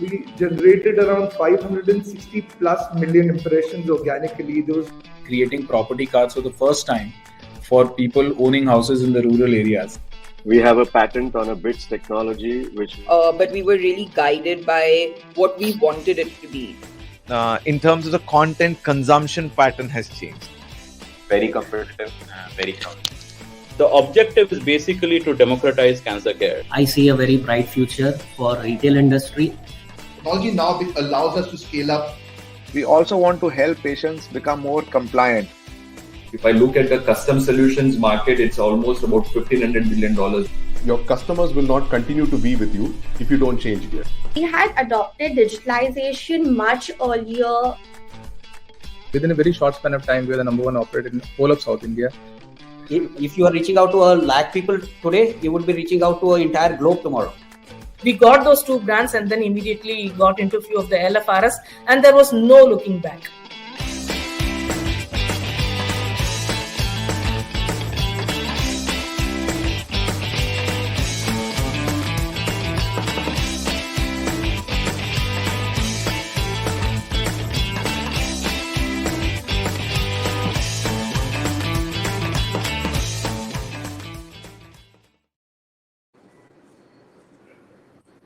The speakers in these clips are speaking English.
we generated around 560 plus million impressions organically. Those creating property cards for the first time for people owning houses in the rural areas. We have a patent on a bits technology, which... But we were really guided by what we wanted it to be. In terms of the content consumption pattern has changed. Very competitive, very strong. The objective is basically to democratize cancer care. I see a very bright future for retail industry. Technology now allows us to scale up. We also want to help patients become more compliant. If I look at the custom solutions market, it's almost about $1,500 billion. Your customers will not continue to be with you if you don't change gear. We had adopted digitalization much earlier. Within a very short span of time, we are the number one operator in whole of South India. If you are reaching out to a lakh people today, you would be reaching out to an entire globe tomorrow. We got those two brands and then immediately got into a few of the LFRs and there was no looking back.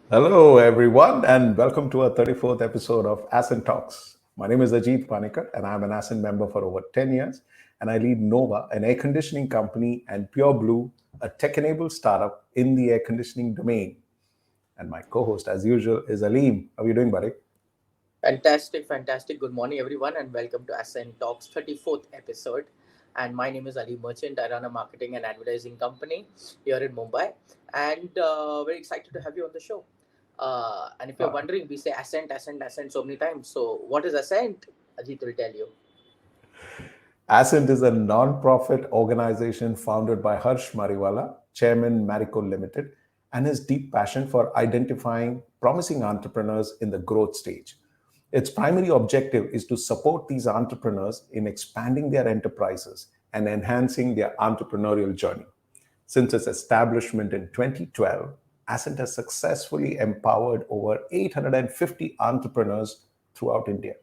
Hello, everyone, and welcome to our 34th episode of Ascent Talks. My name is Ajit Panikkar, and I'm an Ascent member for over 10 years, and I lead Nova, an air conditioning company, and Pure Blue, a tech-enabled startup in the air conditioning domain. And my co-host, as usual, is Aleem. How are you doing, buddy? Fantastic. Good morning, everyone, and welcome to Ascent Talks 34th episode. And my name is Ali Merchant. I run a marketing and advertising company here in Mumbai, and very excited to have you on the show. And if you're wondering, we say Ascent so many times. So what is Ascent? Ajit will tell you. Ascent is a non-profit organization founded by Harsh Mariwala, Chairman Marico Limited, and his deep passion for identifying promising entrepreneurs in the growth stage. Its primary objective is to support these entrepreneurs in expanding their enterprises and enhancing their entrepreneurial journey. Since its establishment in 2012, Ascent has successfully empowered over 850 entrepreneurs throughout India.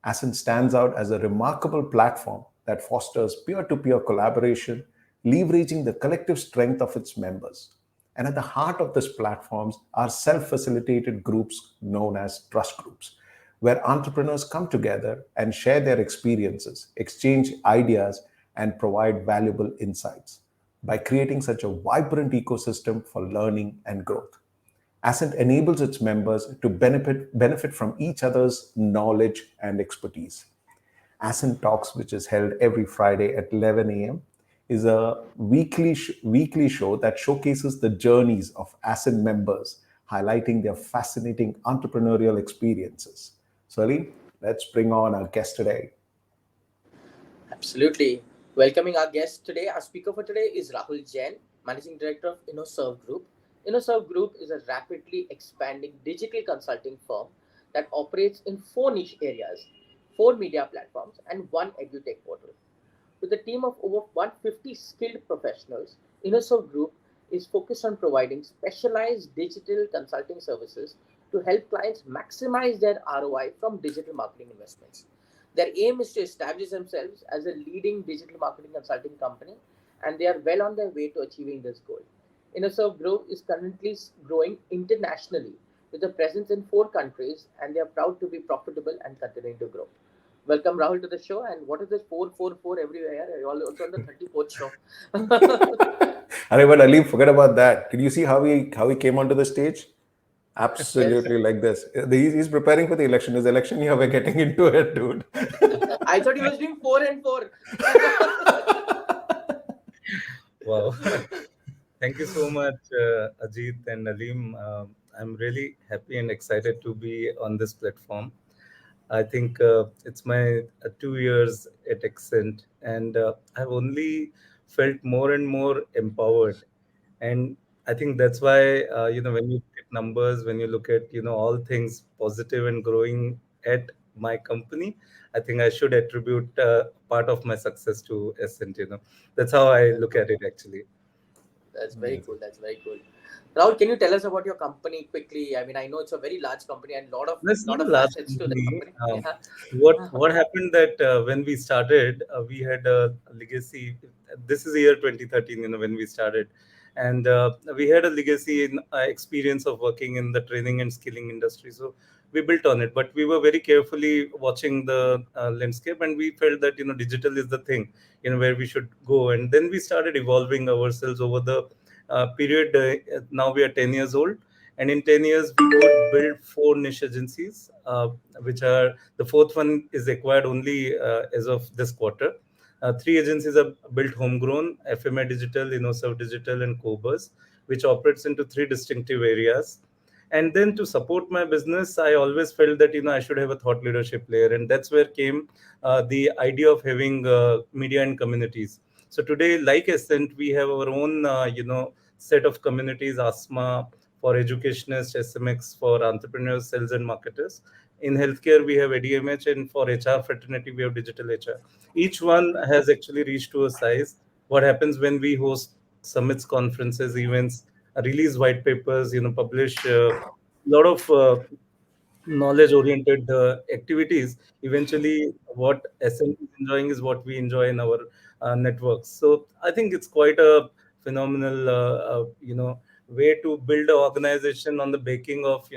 Ascent stands out as a remarkable platform that fosters peer-to-peer collaboration, leveraging the collective strength of its members. And at the heart of these platforms are self-facilitated groups known as trust groups, where entrepreneurs come together and share their experiences, exchange ideas, and provide valuable insights. By creating such a vibrant ecosystem for learning and growth, Ascent enables its members to benefit from each other's knowledge and expertise. Ascent Talks, which is held every Friday at 11 a.m., is a weekly show that showcases the journeys of Ascent members, highlighting their fascinating entrepreneurial experiences. So, Ali, let's bring on our guest today. Absolutely. Welcoming our guest today, our speaker for today is Rahul Jain, Managing Director of Innoserv Group. Innoserv Group is a rapidly expanding digital consulting firm that operates in 4 niche areas, 4 media platforms, and 1 edutech portal. With a team of over 150 skilled professionals, Innoserv Group is focused on providing specialized digital consulting services to help clients maximize their ROI from digital marketing investments. Their aim is to establish themselves as a leading digital marketing consulting company, and they are well on their way to achieving this goal. Innoserv Group is currently growing internationally with a presence in 4 countries, and they are proud to be profitable and continuing to grow. Welcome, Rahul, to the show. And what is this 444 everywhere? You're also on the 34th show. But Ali, forget about that. Did you see how he came onto the stage? Absolutely, yes. Like this. He's preparing for the election. His election year, we're getting into it, dude. I thought he was doing 4 and 4. Wow. Thank you so much, Ajit and Aleem. I'm really happy and excited to be on this platform. I think it's my 2 years at Ascent, and I've only felt more and more empowered. And I think that's why, when you look at numbers, when you look at, all things positive and growing at my company, I think I should attribute part of my success to Ascent. That's how I look at it, actually. That's very cool. Rahul, can you tell us about your company quickly? I mean, I know it's a very large company and That's not lot a of large facets to the company. company. Yeah. What happened that when we started, we had a legacy. This is the year 2013, when we started, and we had a legacy in experience of working in the training and skilling industry. So we built on it, but we were very carefully watching the landscape, and we felt that digital is the thing, where we should go. And then we started evolving ourselves over the period. Now we are 10 years old, and in 10 years we could build 4 niche agencies, which are the fourth one is acquired only as of this quarter. 3 agencies are built homegrown: FMI Digital, Innoserv Digital, and Cobus, which operates into 3 distinctive areas. And then to support my business, I always felt that I should have a thought leadership layer, and that's where came the idea of having media and communities. So today, like Ascent, we have our own set of communities: ASMA for educationists, SMX for entrepreneurs, sales, and marketers. In healthcare, we have ADMH, and for HR fraternity, we have digital HR. Each one has actually reached to a size. What happens when we host summits, conferences, events, release white papers, publish a lot of knowledge oriented activities. Eventually, what SM is enjoying is what we enjoy in our networks. So I think it's quite a phenomenal way to build an organization on the baking of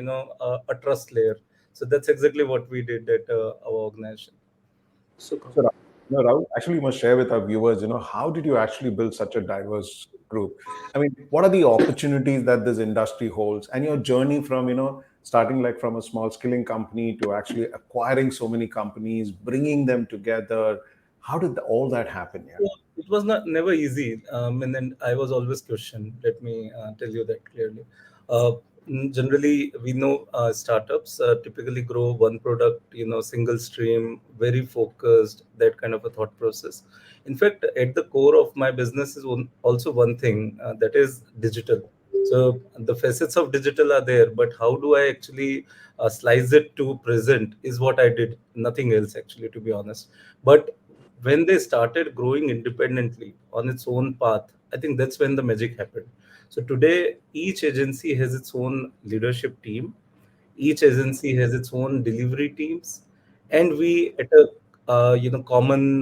a trust layer. So that's exactly what we did at our organization. Super. So, Rahul, actually, you must share with our viewers, how did you actually build such a diverse group? I mean, what are the opportunities that this industry holds, and your journey from, starting like from a small skilling company to actually acquiring so many companies, bringing them together? How did all that happen? Yeah. Well, it was never easy, and then I was always questioned. Let me tell you that clearly. Generally, we know startups typically grow one product, single stream, very focused, that kind of a thought process. In fact, at the core of my business is also one thing, that is digital. So the facets of digital are there, but how do I actually slice it to present is what I did. Nothing else, actually, to be honest. But when they started growing independently on its own path, I think that's when the magic happened. So today, each agency has its own leadership team, each agency has its own delivery teams, and we at a common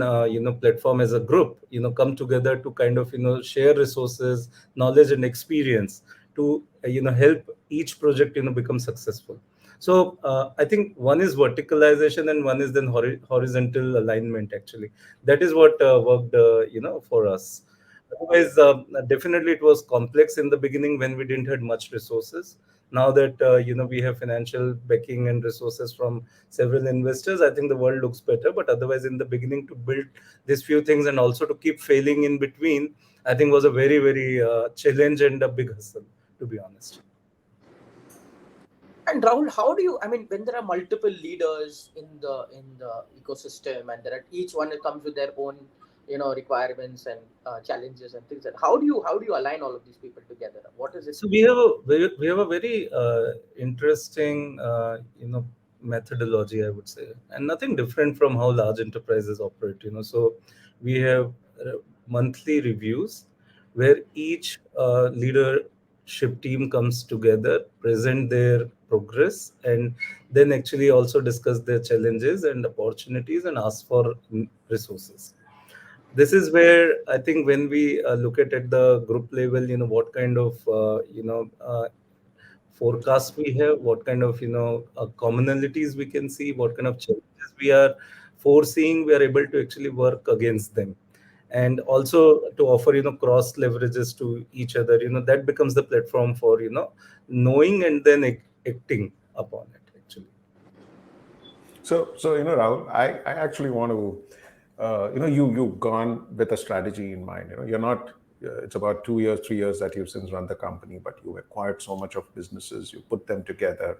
platform as a group come together to kind of share resources, knowledge, and experience to help each project become successful. So I think one is verticalization and one is then horizontal alignment. Actually, that is what worked for us. Otherwise, definitely it was complex in the beginning when we didn't have much resources. Now that we have financial backing and resources from several investors, I think the world looks better. But otherwise, in the beginning, to build these few things and also to keep failing in between, I think was a very, very challenge and a big hustle, to be honest. And Rahul, how do you? I mean, when there are multiple leaders in the ecosystem, and there are each one comes with their own requirements and challenges and things. That how do you align all of these people together? What is it? So we have a very interesting methodology, I would say, and nothing different from how large enterprises operate. So we have monthly reviews where each leadership team comes together, present their progress, and then actually also discuss their challenges and opportunities and ask for resources. This is where I think when we look at the group level, what kind of forecast we have, what kind of commonalities we can see, what kind of challenges we are foreseeing, we are able to actually work against them, and also to offer cross leverages to each other. That becomes the platform for knowing and then acting upon it, actually. So Rahul, I actually want to. You've gone with a strategy in mind. You're not. It's about 2 years, 3 years that you've since run the company, but you acquired so much of businesses. You put them together.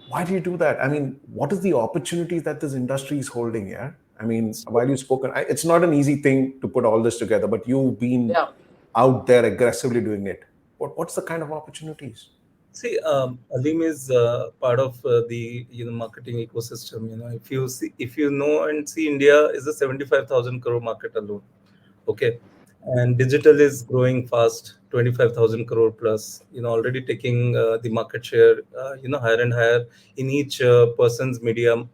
Why do you do that? I mean, what is the opportunity that this industry is holding? Yeah. I mean, while you've spoken, it's not an easy thing to put all this together, but you've been out there aggressively doing it. What's the kind of opportunities? See, Alim is part of the marketing ecosystem. If you know and see, India is a 75,000 crore market alone. Okay, and digital is growing fast, 25,000 crore plus, already taking the market share, higher and higher in each person's media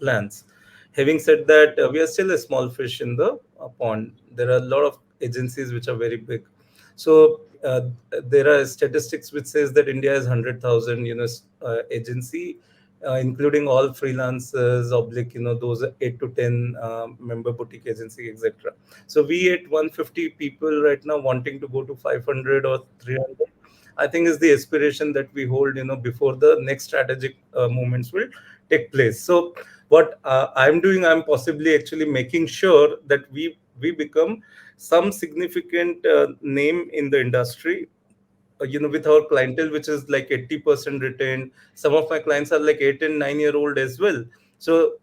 plans. Having said that, we are still a small fish in the pond. There are a lot of agencies which are very big. So there are statistics which says that India has 100,000, agency, including all freelancers, oblique, those 8 to 10 member boutique agency, etc. So we at 150 people right now wanting to go to 500 or 300. I think is the aspiration that we hold, before the next strategic movements will take place. So what I'm doing, I'm possibly actually making sure that we become some significant name in the industry, with our clientele, which is like 80% retained. Some of my clients are like 8 and 9 year old as well. So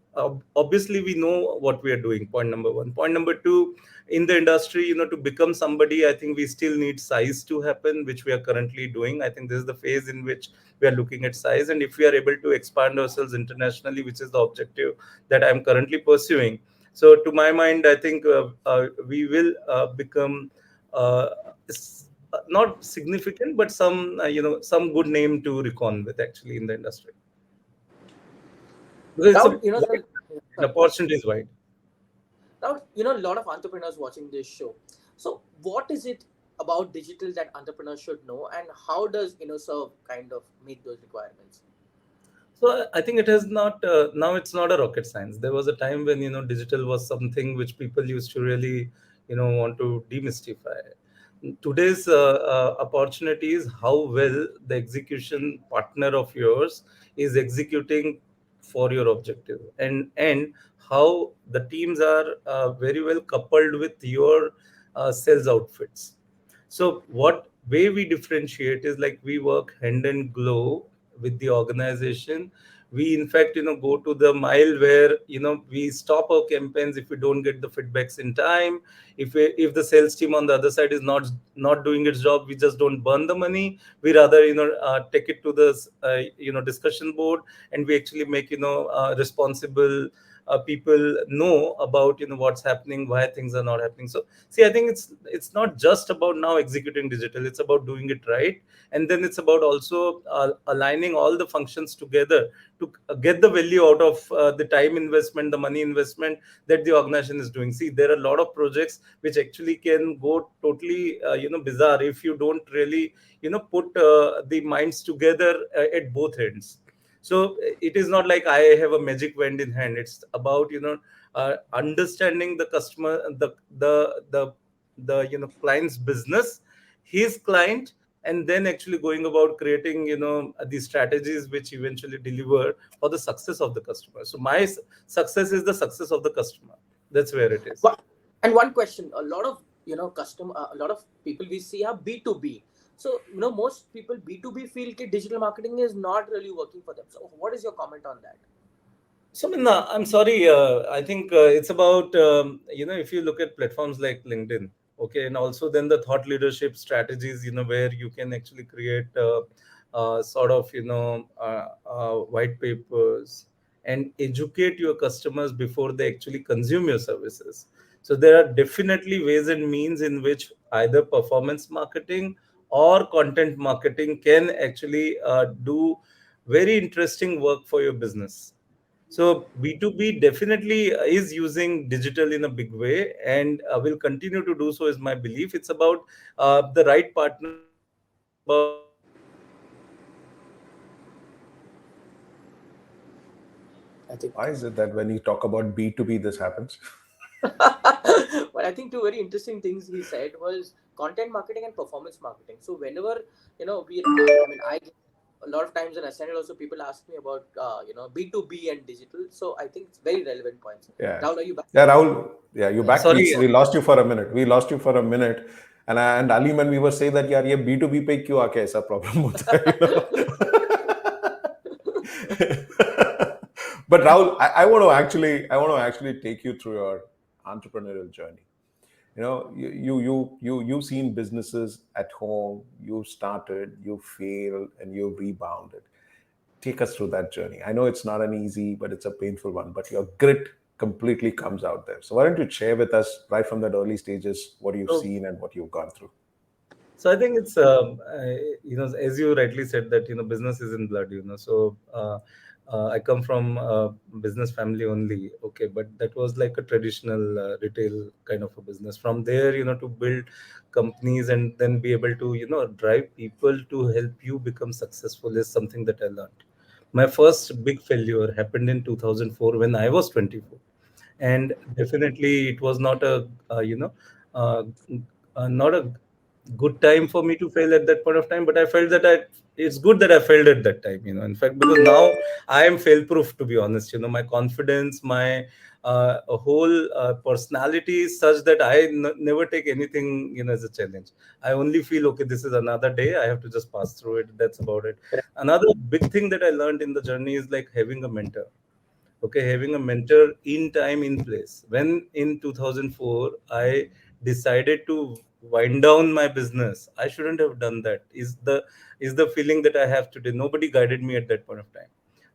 obviously we know what we are doing. Point number one. Point number two, in the industry, to become somebody, I think we still need size to happen, which we are currently doing. I think this is the phase in which we are looking at size. And if we are able to expand ourselves internationally, which is the objective that I'm currently pursuing. So to my mind, I think we will become not significant, but some some good name to reckon with actually in the industry. Because Now, the opportunity is wide. Now, a lot of entrepreneurs watching this show. So, what is it about digital that entrepreneurs should know, and how does Innoserv kind of meet those requirements? So I think it has not now. It's not a rocket science. There was a time when digital was something which people used to really want to demystify. Today's opportunity is how well the execution partner of yours is executing for your objective, and how the teams are very well coupled with your sales outfits. So what way we differentiate is like we work hand in glove with the organization. We in fact go to the mile where we stop our campaigns if we don't get the feedbacks in time. If the sales team on the other side is not doing its job, we just don't burn the money. We rather take it to the discussion board, and we actually make responsible people know about what's happening, why things are not happening. So see, I think it's not just about now executing digital, it's about doing it right. And then it's about also aligning all the functions together to get the value out of the time investment, the money investment that the organization is doing. See, there are a lot of projects which actually can go totally bizarre if you don't really put the minds together at both ends. So it is not like I have a magic wand in hand. It's about understanding the customer, the client's business, his client, and then actually going about creating the strategies which eventually deliver for the success of the customer. So my success is the success of the customer. That's where it is. And one question: a lot of a lot of people we see are B2B. So most people B2B feel that digital marketing is not really working for them. So what is your comment on that? So I'm sorry. I think it's about if you look at platforms like LinkedIn, okay, and also then the thought leadership strategies, where you can actually create sort of white papers and educate your customers before they actually consume your services. So there are definitely ways and means in which either performance marketing or content marketing can actually do very interesting work for your business. So B2B definitely is using digital in a big way, and will continue to do so, is my belief. It's about the right partners. It's about Why is it that when you talk about B2B, this happens? But I think two very interesting things he said was content marketing and performance marketing. So whenever I get a lot of times in Ascent also people ask me about B2B and digital. So I think it's very relevant points. Yeah. Rahul, are you back? Yeah, Rahul. Yeah, you're back. Sorry. We lost you for a minute. And Ali, when we were saying that, yaar, ye B2B pe kyun aake aisa problem hota hai, But Rahul, I want to actually take you through your entrepreneurial journey. You've seen businesses at home. You started, you failed, and you rebounded. Take us through that journey. I know it's not an easy, but it's a painful one. But your grit completely comes out there. So why don't you share with us right from that early stages what you've seen and what you've gone through? So I think it's as you rightly said that business is in blood. So I come from a business family only. Okay, but that was like a traditional retail kind of a business. From there, to build companies and then be able to drive people to help you become successful is something that I learned. My first big failure happened in 2004 when I was 24, and definitely it was not a uh, not a good time for me to fail at that point of time, but I felt that it's good that I failed at that time, in fact, because now I am fail proof, to be honest. My confidence, my whole personality is such that I never take anything as a challenge. I only feel, okay, this is another day, I have to just pass through it. That's about it. Another big thing that I learned in the journey is like having a mentor. Okay, having a mentor in time, in place. When in 2004 I decided to wind down my business, I shouldn't have done that. Is the feeling that I have today. Nobody guided me at that point of time.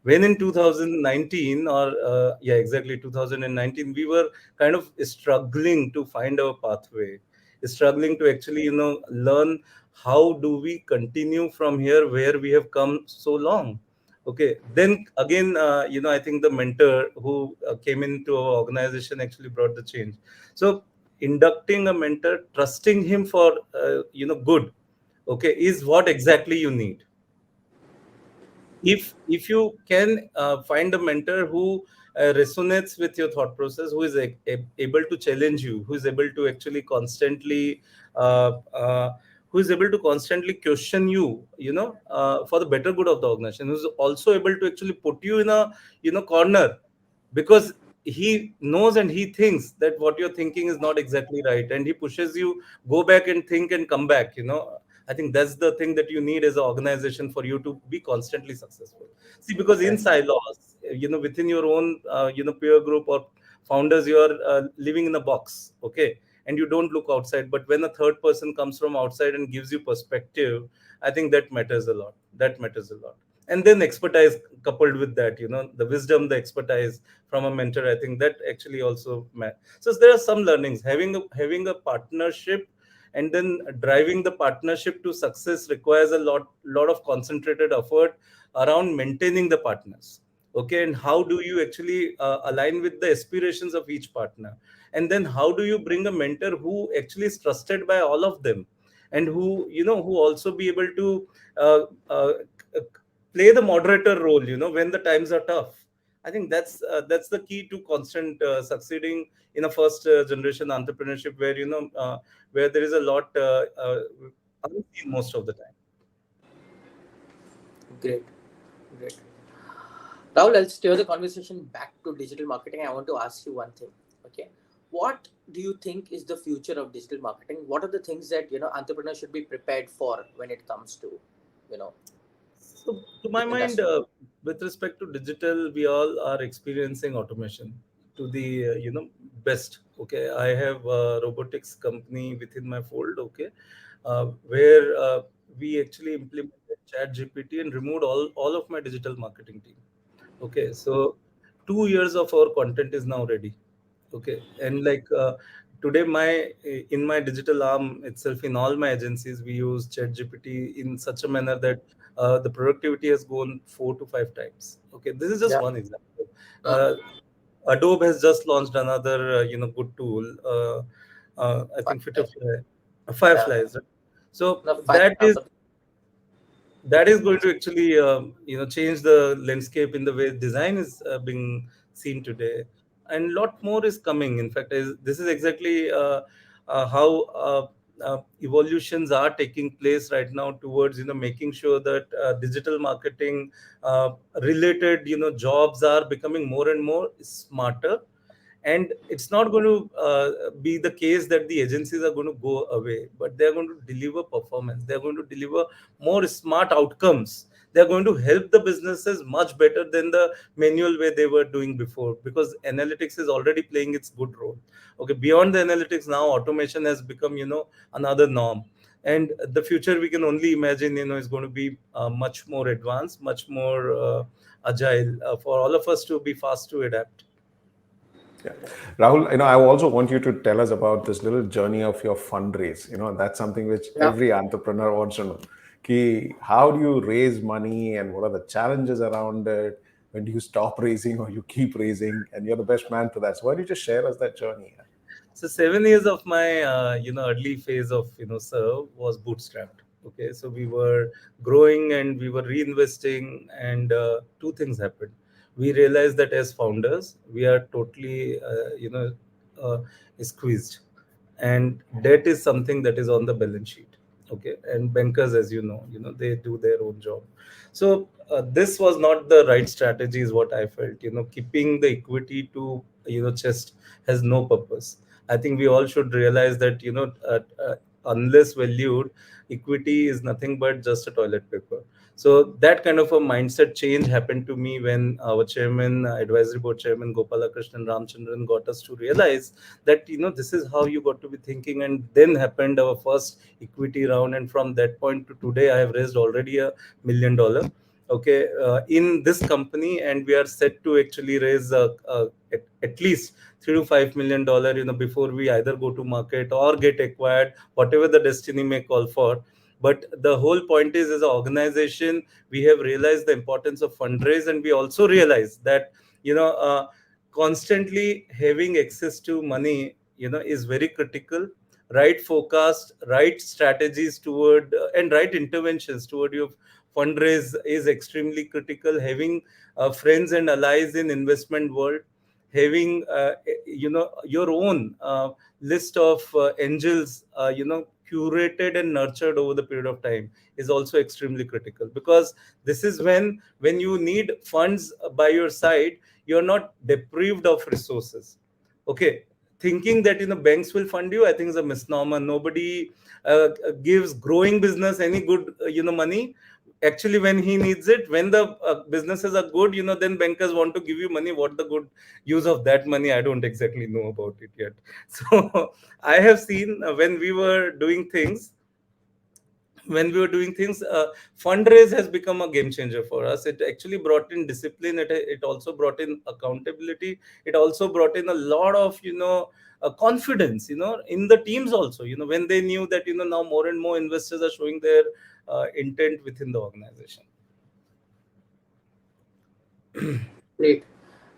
When in 2019, or yeah, exactly 2019, we were kind of struggling to find our pathway, struggling to actually learn how do we continue from here where we have come so long. Okay, then again, I think the mentor who came into our organization actually brought the change. So inducting a mentor, trusting him for good, okay, is what exactly you need. If you can find a mentor who resonates with your thought process, who is able to challenge you, who is able to actually constantly uh, uh, who is able to constantly question you, for the better good of the organization, who's also able to actually put you in a corner, because he knows and he thinks that what you're thinking is not exactly right, and he pushes you, go back and think and come back. I think that's the thing that you need as an organization for you to be constantly successful. See, because in silos, within your own, peer group or founders, you are living in a box, okay, and you don't look outside. But when a third person comes from outside and gives you perspective, I think that matters a lot. That matters a lot. And then expertise coupled with that, the wisdom, the expertise from a mentor, I think that actually also so there are some learnings. Having a partnership and then driving the partnership to success requires a lot of concentrated effort around maintaining the partners. Okay, and how do you actually align with the aspirations of each partner, and then how do you bring a mentor who actually is trusted by all of them, and who also be able to uh, uh, play the moderator role, when the times are tough. I think that's the key to constant succeeding in a first generation entrepreneurship, where where there is a lot unseen most of the time. Great, great. Rahul, I'll steer the conversation back to digital marketing. I want to ask you one thing. Okay, what do you think is the future of digital marketing? What are the things that entrepreneurs should be prepared for when it comes to So, to my mind, with respect to digital, we all are experiencing automation to the best. Okay, I have a robotics company within my fold. Okay, where we actually implemented Chat GPT and removed all of my digital marketing team. Okay, so 2 years of our content is now ready. Okay, and like today, in my digital arm itself, in all my agencies, we use Chat GPT in such a manner that the productivity has gone 4 to 5 times. Okay, this is just one example. Adobe has just launched another good tool. I think Fireflies. Right? So that is going to actually change the landscape in the way design is being seen today, and lot more is coming. In fact, this is exactly how evolutions are taking place right now towards making sure that digital marketing related jobs are becoming more and more smarter. And it's not going to be the case that the agencies are going to go away, but they're going to deliver performance, they're going to deliver more smart outcomes, they're going to help the businesses much better than the manual way they were doing before, because analytics is already playing its good role. Okay, beyond the analytics, now automation has become another norm, and the future we can only imagine is going to be much more advanced, much more agile, for all of us to be fast to adapt. Yeah. Rahul, I also want you to tell us about this little journey of your fundraise. That's something which every entrepreneur wants to know. How do you raise money and what are the challenges around it? When do you stop raising or you keep raising? And you're the best man to that. So why don't you just share us that journey? So 7 years of my early phase of Serve was bootstrapped. Okay, so we were growing and we were reinvesting, and two things happened. We realized that as founders, we are totally uh, squeezed, and debt is something that is on the balance sheet. Okay, and bankers, as they do their own job. So this was not the right strategy, is what I felt. Keeping the equity to chest has no purpose. I think we all should realize that unless valued, equity is nothing but just a toilet paper. So that kind of a mindset change happened to me when our chairman, advisory board chairman Gopalakrishnan Ramchandran, got us to realize that this is how you got to be thinking. And then happened our first equity round, and from that point to today, I have raised already $1 million. Okay, in this company, and we are set to actually raise at least $3 to $5 million, before we either go to market or get acquired, whatever the destiny may call for. But the whole point is, as an organization, we have realized the importance of fundraise, and we also realize that constantly having access to money is very critical. Right forecast, right strategies toward and right interventions toward your fundraise is extremely critical. Having friends and allies in investment world, having your own list of angels curated and nurtured over the period of time is also extremely critical, because this is when you need funds by your side, you're not deprived of resources. Okay, thinking that banks will fund you, I think, is a misnomer. Nobody gives growing business any good money. Actually, when he needs it, when the businesses are good, then bankers want to give you money. What the good use of that money, I don't exactly know about it yet. So I have seen when we were doing things, fundraise has become a game changer for us. It actually brought in discipline. It also brought in accountability. It also brought in a lot of confidence in the teams also, when they knew that now more and more investors are showing their intent within the organization. Great.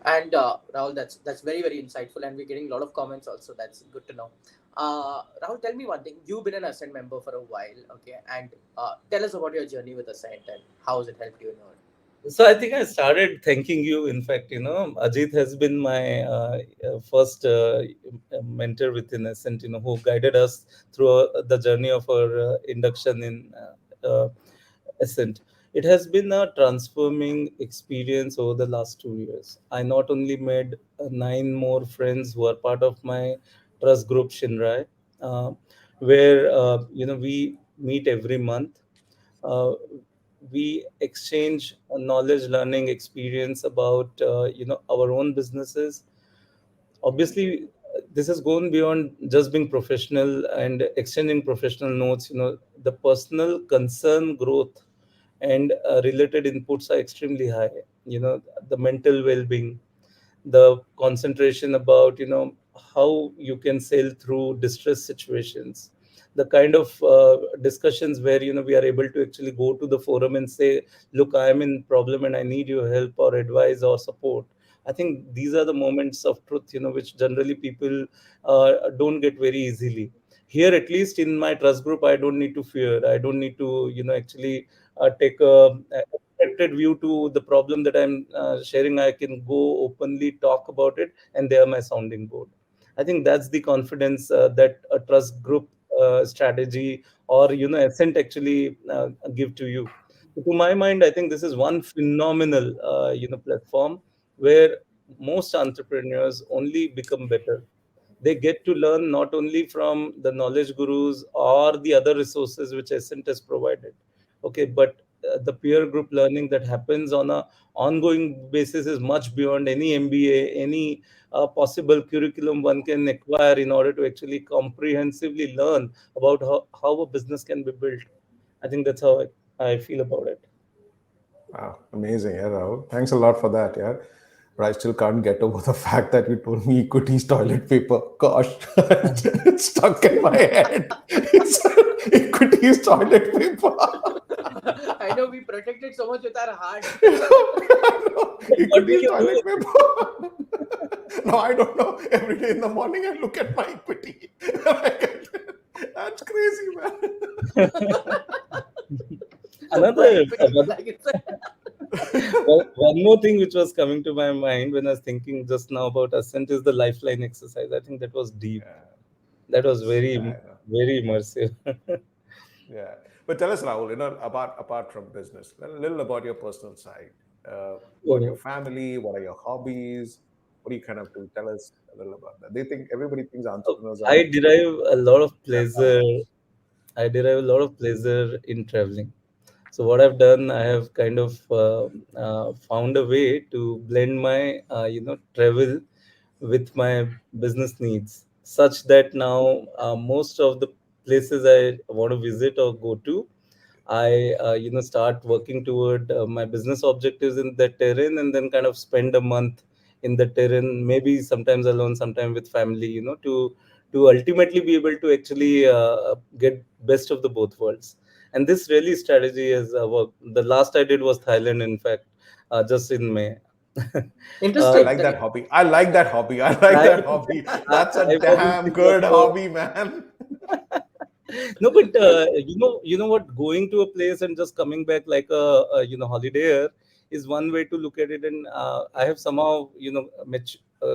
And Rahul, that's very, very insightful, and we're getting a lot of comments also. That's good to know. Rahul, tell me one thing. You've been an Ascent member for a while, okay? And tell us about your journey with Ascent and how has it helped you in your. So I think I started thanking you. In fact, Ajit has been my first mentor within Ascent, who guided us through the journey of our induction in Ascent. It has been a transforming experience over the last 2 years. I not only made 9 more friends who are part of my trust group Shinrai, where we meet every month. Uh, we exchange knowledge, learning, experience about our own businesses. Obviously, this has gone beyond just being professional and exchanging professional notes. The personal concern, growth, and related inputs are extremely high. The mental well-being, the concentration about how you can sail through distress situations, the kind of discussions where we are able to actually go to the forum and say, look, I am in problem and I need your help or advice or support. I think these are the moments of truth which generally people don't get very easily. Here, at least in my trust group, I don't need to fear. I don't need to actually take a accepted view to the problem that I'm sharing. I can go openly talk about it, and they are my sounding board. I think that's the confidence that a trust group strategy or Ascent actually give to you. So to my mind, I think this is one phenomenal platform where most entrepreneurs only become better. They get to learn not only from the knowledge gurus or the other resources which Ascent has provided, okay, but the peer group learning that happens on a ongoing basis is much beyond any MBA, any possible curriculum one can acquire in order to actually comprehensively learn about how a business can be built. I think that's how I feel about it. Wow, amazing, yeah, Rahul. Thanks a lot for that, yeah. but I still can't get over the fact that you told me equities toilet paper. Gosh, it's stuck in my head. It's equities toilet paper. I know we protect it so much with our heart. Equities toilet paper. No, I don't know. Every day in the morning, I look at my equity. That's crazy, man. One more thing which was coming to my mind when I was thinking just now about Ascent is the lifeline exercise. I think that was deep. That was very immersive. Yeah. But tell us, Rahul, apart from business, a little about your personal side. What are your family? What are your hobbies? What do you kind of do? Tell us a little about that. Everybody thinks entrepreneurs are. I derive a lot of pleasure. In traveling. So what I've done, I have kind of found a way to blend my travel with my business needs, such that now most of the places I want to visit or go to, I start working toward my business objectives in that terrain, and then kind of spend a month in the terrain, maybe sometimes alone, sometimes with family, to ultimately be able to actually get best of the both worlds. And this really strategy has worked. The last I did was Thailand, in fact, just in May. Interesting. I like that hobby. That's a damn good hobby, man. No, but you know what? Going to a place and just coming back like a holidayer is one way to look at it. And I have somehow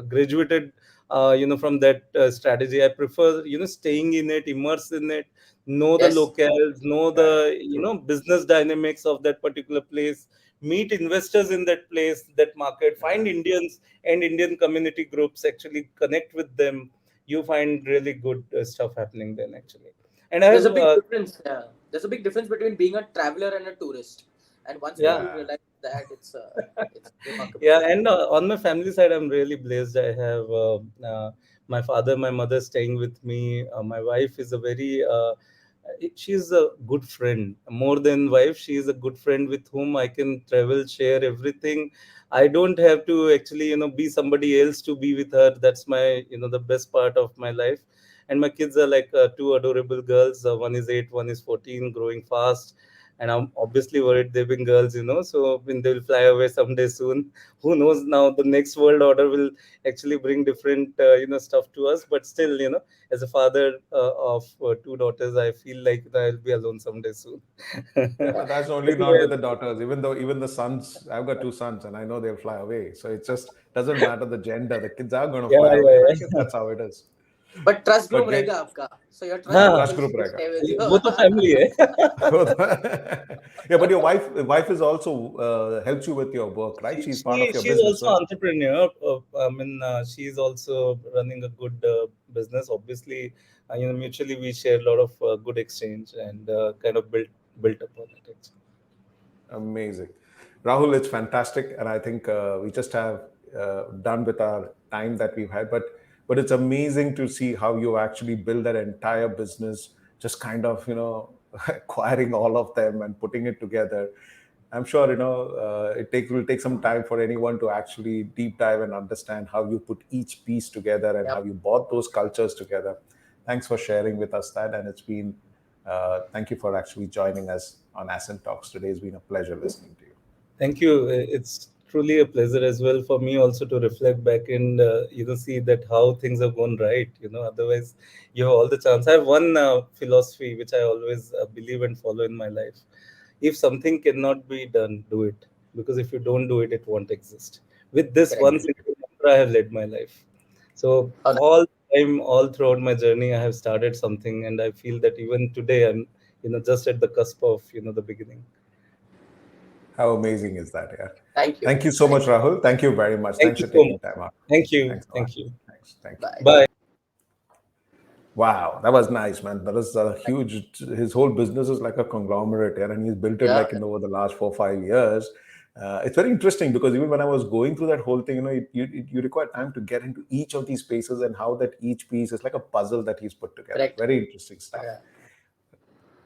graduated from that strategy. I prefer staying in it, immerse in it, know the locales, know the business dynamics of that particular place, meet investors in that place, that market, find Indians and Indian community groups, actually connect with them. You find really good stuff happening then, actually. And there's a big difference. There's a big difference between being a traveler and a tourist. And once people realize that, it's remarkable. Yeah, and on my family side, I'm really blessed. I have my father, my mother staying with me. My wife is she's a good friend. More than wife, she is a good friend with whom I can travel, share everything. I don't have to actually, be somebody else to be with her. That's my, the best part of my life. And my kids are like two adorable girls. One is 8, one is 14, growing fast. And I'm obviously worried they've been girls, so when they'll fly away someday soon, who knows, now the next world order will actually bring different, stuff to us. But still, as a father of 2 daughters, I feel like I'll be alone someday soon. That's only not with the daughters. Even the sons, I've got 2 sons and I know they'll fly away. So it just doesn't matter the gender. The kids are going to fly away. I guess that's how it is. But trust group रहेगा आपका. So your trust group will stay with you. वो तो family है. Yeah, but your wife is also helps you with your work, right? She's part of your business. She's also entrepreneur. She's also running a good business. Obviously, mutually we share a lot of good exchange and kind of built upon it. Amazing. Rahul, it's fantastic. And I think we just have done with our time that we've had. But it's amazing to see how you actually build that entire business, just kind of, acquiring all of them and putting it together. I'm sure, it will take some time for anyone to actually deep dive and understand how you put each piece together and how you brought those cultures together. Thanks for sharing with us that. And it's been, thank you for actually joining us on Ascent Talks today. It's been a pleasure listening to you. Thank you. It's truly a pleasure as well for me also to reflect back and see that how things have gone right. Otherwise you have all the chance. I have one philosophy which I always believe and follow in my life. If something cannot be done, do it, because if you don't do it, it won't exist. With this one single mantra, I have led my life. So all throughout my journey, I have started something, and I feel that even today I'm just at the cusp of the beginning. How amazing is that? Yeah. Thank you. Thank you so much, Rahul. Thank you very much. Thanks for taking time out. Thank you. Thank you. Bye. Bye. Wow, that was nice, man. That was a huge. His whole business is like a conglomerate, and he's built it over the last 4 or 5 years. It's very interesting because even when I was going through that whole thing, you require time to get into each of these spaces and how that each piece is like a puzzle that he's put together. Correct. Very interesting stuff. Yeah.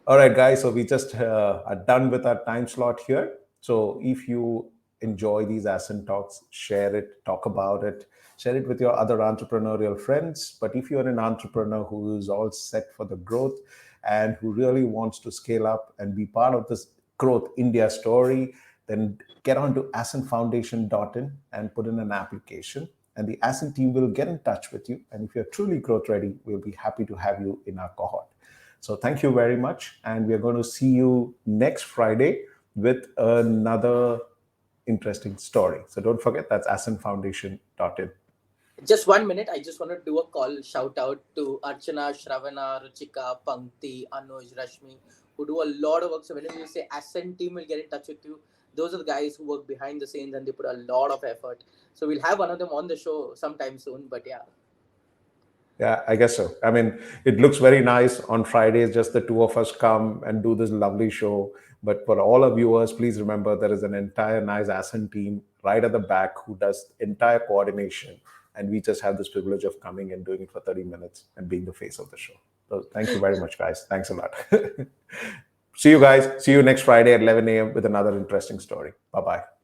All right, guys. So we just are done with our time slot here. So if you enjoy these Ascent talks, share it, talk about it, share it with your other entrepreneurial friends. But if you're an entrepreneur who is all set for the growth and who really wants to scale up and be part of this growth India story, then get on to ascentfoundation.in and put in an application. And the Ascent team will get in touch with you. And if you're truly growth ready, we'll be happy to have you in our cohort. So thank you very much. And we're going to see you next Friday with another interesting story. So don't forget, that's ascentfoundation.in. Just 1 minute. I just want to do a call, shout out to Archana, Shravana, Ruchika, Pankti, Anuj, Rashmi, who do a lot of work. So whenever you say Ascent team will get in touch with you, those are the guys who work behind the scenes and they put a lot of effort. So we'll have one of them on the show sometime soon. But yeah. Yeah, I guess so. I mean, it looks very nice on Fridays, just the two of us come and do this lovely show. But for all our viewers, please remember there is an entire nice Ascent team right at the back who does entire coordination. And we just have this privilege of coming and doing it for 30 minutes and being the face of the show. So thank you very much, guys. Thanks a lot. See you guys. See you next Friday at 11 a.m. with another interesting story. Bye-bye.